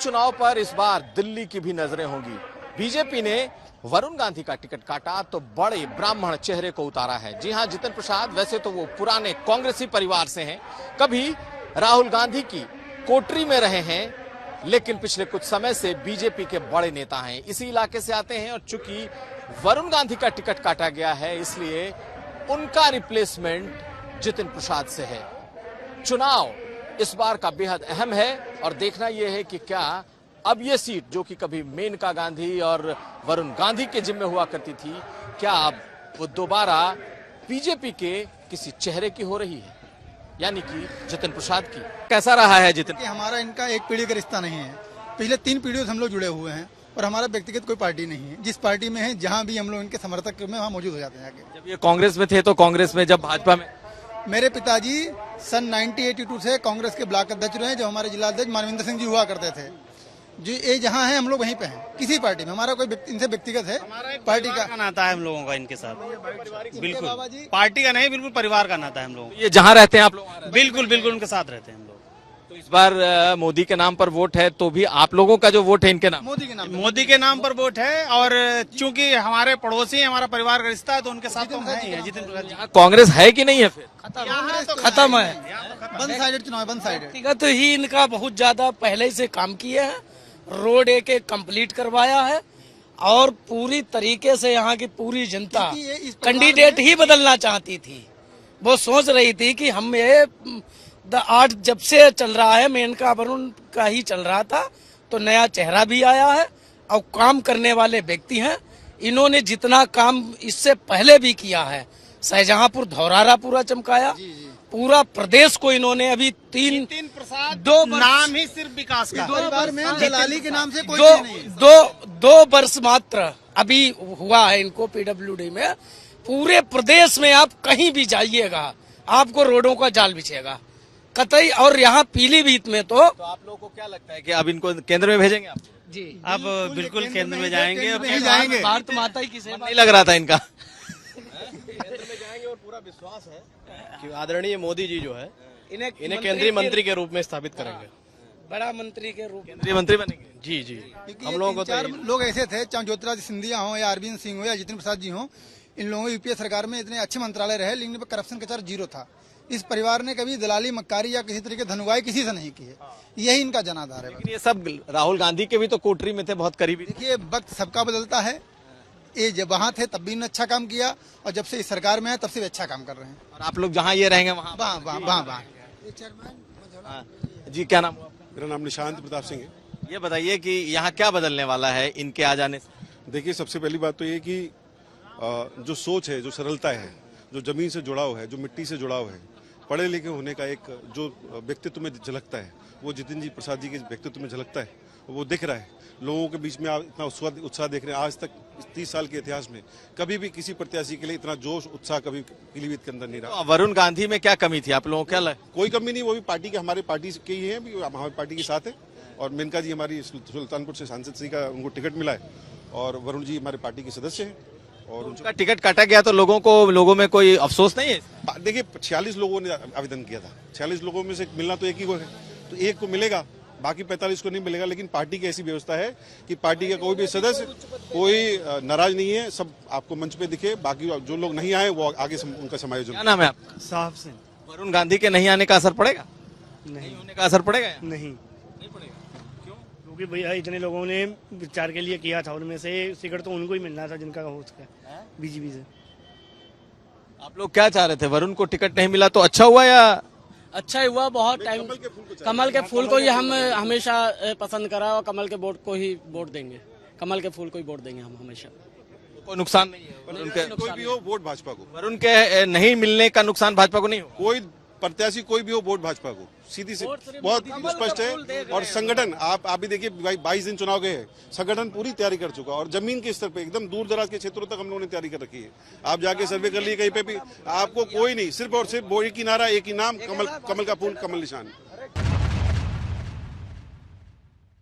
चुनाव पर इस बार दिल्ली की भी नजरें होंगी। बीजेपी ने वरुण गांधी का टिकट काटा तो बड़े ब्राह्मण चेहरे को उतारा है। जी हां, जितिन प्रसाद वैसे तो वो पुराने कांग्रेसी परिवार से हैं, कभी राहुल गांधी की कोटरी में रहे हैं, लेकिन पिछले कुछ समय से बीजेपी के बड़े नेता हैं, इसी इलाके से आते हैं। और चूंकि वरुण गांधी का टिकट काटा गया है, इसलिए उनका रिप्लेसमेंट जितिन प्रसाद से है। चुनाव इस बार का बेहद अहम है और देखना यह है कि क्या अब ये सीट जो कि कभी मेनका गांधी और वरुण गांधी के जिम्मे हुआ करती थी, क्या अब वो दोबारा बीजेपी के किसी चेहरे की हो रही है, यानी कि जितिन प्रसाद की। कैसा रहा है जितिन? हमारा इनका एक पीढ़ी का रिश्ता नहीं है, पिछले 3 पीढ़ियों से हम लोग जुड़े हुए हैं और हमारा व्यक्तिगत कोई पार्टी नहीं है। जिस पार्टी में है, जहां भी हम लोग इनके समर्थक में वहां मौजूद हो जाते हैं। आगे जब ये कांग्रेस में थे तो कांग्रेस में, जब भाजपा में? मेरे पिताजी सन 1982 से कांग्रेस के ब्लॉक अध्यक्ष रहे, जो हमारे जिला अध्यक्ष मानविंदर सिंह जी हुआ करते थे। जो ये जहां है हम लोग वहीं पे हैं, किसी पार्टी में हमारा कोई इनसे व्यक्तिगत है, पार्टी का नाता है हम लोगों का इनके साथ। बिल्कुल पार्टी का नहीं, बिल्कुल परिवार का नाता है हम लोग। ये जहां रहते हैं आप लोग? बिल्कुल बिल्कुल उनके साथ रहते हैं हम लोग। तो इस बार मोदी के नाम पर वोट है, तो भी आप लोगों का जो वोट है इनके नाम? मोदी के नाम पर वोट है, और चूंकि हमारे पड़ोसी हमारा परिवार का रिश्ता है तो उनके साथ तो हम हैं ही हैं। जितिन प्रसाद कांग्रेस है कि नहीं है? फिर खत्म है, वन साइडेड चुनाव, वन साइडेड। व्यक्तिगत ही इनका बहुत ज्यादा पहले से काम किए हैं, रोड एक कंप्लीट करवाया है और पूरी तरीके से यहाँ की पूरी जनता कैंडिडेट ही बदलना चाहती थी। वो सोच रही थी कि हम ये 8 जब से चल रहा है, मेनका वरुण का ही चल रहा था, तो नया चेहरा भी आया है और काम करने वाले व्यक्ति हैं। इन्होंने जितना काम इससे पहले भी किया है, शाहजहांपुर धौरारा पूरा चमकाया, पूरा प्रदेश को इन्होंने अभी दो नाम ही सिर्फ विकास का। परिवार में दलाली के नाम से कोई नहीं। दो वर्ष मात्र अभी हुआ है इनको पीडब्ल्यूडी में। पूरे प्रदेश में आप कहीं भी जाइएगा, आपको रोडों का जाल बिछेगा कतई। और यहाँ पीलीभीत में तो आप लोगों को क्या लगता है कि अब इनको केंद्र में भेजेंगे आप? जी, अब बिल्कुल केंद्र में जाएंगे और जाएंगे। भारत माता की सेवा नहीं लग रहा था इनका। केंद्र में जाएंगे और पूरा विश्वास है कि आदरणीय मोदी जी जो है इन्हें केंद्रीय मंत्री के रूप में स्थापित करेंगे, बड़ा मंत्री के रूप में केंद्रीय मंत्री बनेंगे। जी जी। हम लोगों को 4 लोग ऐसे थे, चाहे ज्योतिरादित्य सिंधिया हो या अरविंद सिंह हो या जितिन प्रसाद जी हो, इन लोगों यूपीए सरकार में इतने अच्छे मंत्रालय रहे, लेकिन करप्शन का चार्ज 0 था। इस परिवार ने कभी दलाली, मक्कारी या किसी तरीके धनुवाई किसी से नहीं की है, यही इनका जनाधार है। लेकिन ये सब राहुल गांधी के भी तो कोटरी में थे, बहुत करीबी। देखिए, वक्त सबका बदलता है। ये जब वहाँ थे तब भी इन्होंने अच्छा काम किया, और जब से इस सरकार में है तब से भी अच्छा काम कर रहे हैं। और आप लोग जहाँ ये रहेंगे वहाँ? वहाँ। जी, क्या नाम हुआ? मेरा नाम निशांत प्रताप सिंह है। ये बताइए कि यहाँ क्या बदलने वाला है इनके आ जाने से? देखिए, सबसे पहली बात तो ये कि जो सोच है, जो सरलता है, जो जमीन से जुड़ाव है, जो मिट्टी से जुड़ाव है, पढ़े लिखे होने का एक जो व्यक्तित्व में झलकता है, वो जितिन जी प्रसाद जी के व्यक्तित्व में झलकता है। वो दिख रहा है लोगों के बीच में। आप इतना उत्साह देख रहे हैं। आज तक 30 साल के इतिहास में कभी भी किसी प्रत्याशी के लिए इतना जोश, उत्साह कभी पीलीभीत के अंदर नहीं रहा। तो वरुण गांधी में क्या कमी थी आप लोगों को, क्या लगा? कोई कमी नहीं, वो भी पार्टी के, हमारे पार्टी के ही है, हमारी पार्टी के साथ है। और मेनका जी हमारी सुल्तानपुर से सांसद श्री का उनको टिकट मिला है, और वरुण जी हमारे पार्टी के सदस्य हैं। और उनका टिकट काटा गया तो लोगों में कोई अफसोस नहीं है? देखिए, 46 लोगों ने आवेदन किया था, 46 लोगों में से मिलना तो एक ही को है, तो एक को मिलेगा, बाकी 45 को नहीं मिलेगा। लेकिन पार्टी की ऐसी व्यवस्था है कि पार्टी का कोई भी सदस्य कोई नाराज नहीं है, सब आपको मंच पे दिखे। बाकी जो लोग नहीं आए वो आगे उनका समायोजन। क्या नाम है आपका? साहब से वरुण गांधी के नहीं आने का असर पड़ेगा? नहीं होने का असर पड़ेगा? नहीं, पड़ेगा। क्यों? क्योंकि भैया इतने लोगों ने विचार के लिए किया था, उनमें से टिकट तो उनको ही मिलना था जिनका हो सका बीजेपी से। आप लोग क्या चाह रहे थे? वरुण को टिकट नहीं मिला तो अच्छा हुआ या? अच्छा ही हुआ। बहुत टाइम कमल के फूल को ही हम हमेशा पसंद करा और कमल के वोट को ही वोट देंगे, कमल के फूल को ही वोट देंगे हम हमेशा। कोई नुकसान नहीं है उनके? कोई भी हो वोट भाजपा को। वरुण के नहीं मिलने का नुकसान भाजपा को नहीं हो? कोई प्रत्याशी कोई भी हो वोट भाजपा को, सीधी से बहुत स्पष्ट है। और संगठन आप भी देखिए, 22 दिन चुनाव गए हैं, संगठन पूरी तैयारी कर चुका, और जमीन के स्तर पे एकदम दूर दराज के क्षेत्रों तक हम लोगों ने तैयारी कर रखी है। आप जाके सर्वे कर लिए, कहीं पे भी आपको कोई नहीं, सिर्फ और सिर्फ एक ही नारा, एक ही नाम, कमल का फूल, कमल निशान।